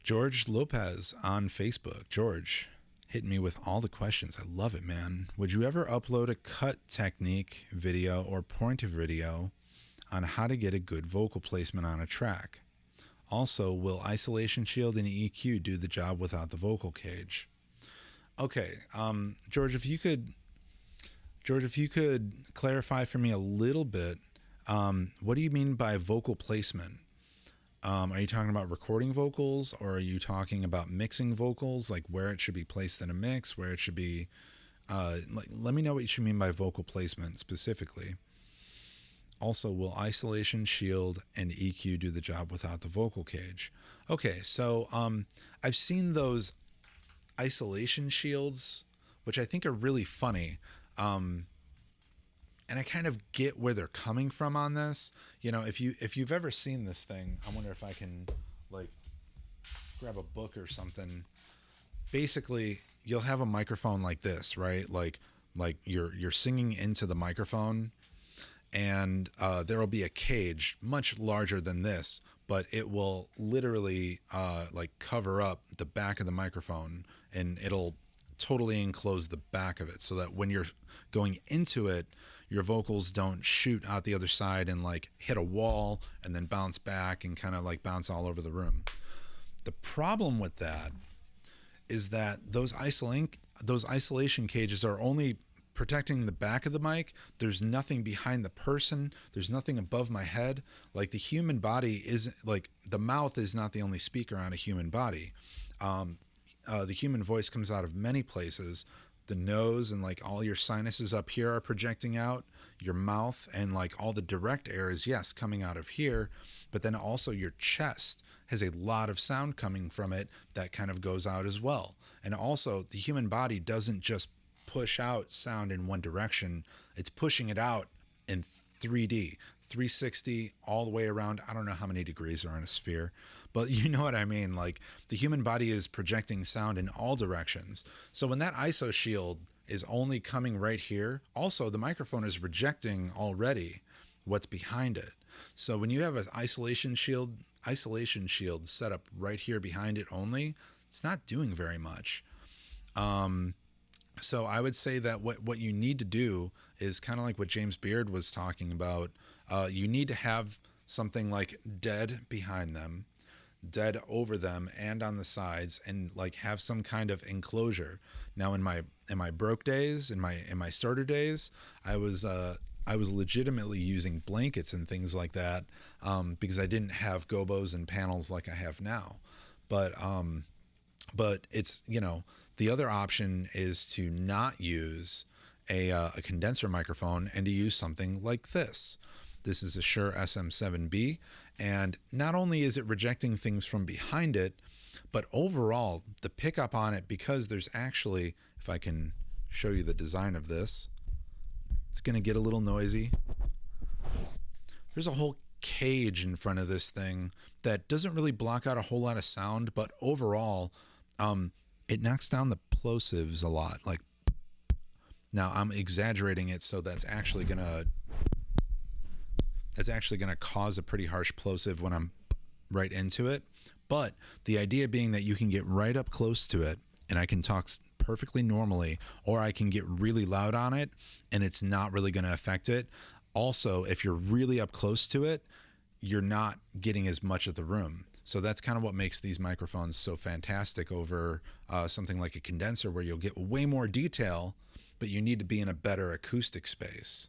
George Lopez on Facebook. George, hitting me with all the questions. I love it, man. Would you ever upload a cut technique video or pointer video on how to get a good vocal placement on a track? Also, will isolation shield and EQ do the job without the vocal cage? Okay, George, if you could clarify for me a little bit, what do you mean by vocal placement? Are you talking about recording vocals, or are you talking about mixing vocals, like where it should be placed in a mix, where it should be, let me know what you mean by vocal placement specifically. Also, will isolation shield and EQ do the job without the vocal cage? Okay, so I've seen those isolation shields, which I think are really funny. And I kind of get where they're coming from on this. You know, if you've ever seen this thing, I wonder if I can like grab a book or something. Basically, you'll have a microphone like this, right? Like you're singing into the microphone, and there will be a cage much larger than this, but it will literally like cover up the back of the microphone, and it'll totally enclose the back of it so that when you're going into it, your vocals don't shoot out the other side and like hit a wall and then bounce back and kind of like bounce all over the room. The problem with that is that those isolation cages are only protecting the back of the mic. There's nothing behind the person. There's nothing above my head. Like the human body isn't, like the mouth is not the only speaker on a human body. The human voice comes out of many places. The nose and like all your sinuses up here are projecting out. Your mouth and like all the direct air is, yes, coming out of here. But then also your chest has a lot of sound coming from it that kind of goes out as well. And also the human body doesn't just push out sound in one direction. It's pushing it out in 3D, 360 all the way around. I don't know how many degrees are in a sphere, but you know what I mean? Like the human body is projecting sound in all directions. So when that ISO shield is only coming right here, also the microphone is rejecting already what's behind it. So when you have an isolation shield set up right here behind it only, it's not doing very much. So I would say that what you need to do is kind of like what James Beard was talking about. You need to have something like dead behind them, dead over them and on the sides, and like have some kind of enclosure. Now in my broke days, in my starter days, I was legitimately using blankets and things like that, because I didn't have gobos and panels like I have now. But it's, you know, the other option is to not use a condenser microphone and to use something like this. This is a Shure SM7B, and not only is it rejecting things from behind it, but overall the pickup on it, because there's actually, if I can show you the design of this, it's going to get a little noisy. There's a whole cage in front of this thing that doesn't really block out a whole lot of sound, but overall it knocks down the plosives a lot. Like, now I'm exaggerating it, so that's actually gonna cause a pretty harsh plosive when I'm right into it. But the idea being that you can get right up close to it and I can talk perfectly normally, or I can get really loud on it and it's not really going to affect it. Also, if you're really up close to it, you're not getting as much of the room. So that's kind of what makes these microphones so fantastic over something like a condenser, where you'll get way more detail, but you need to be in a better acoustic space.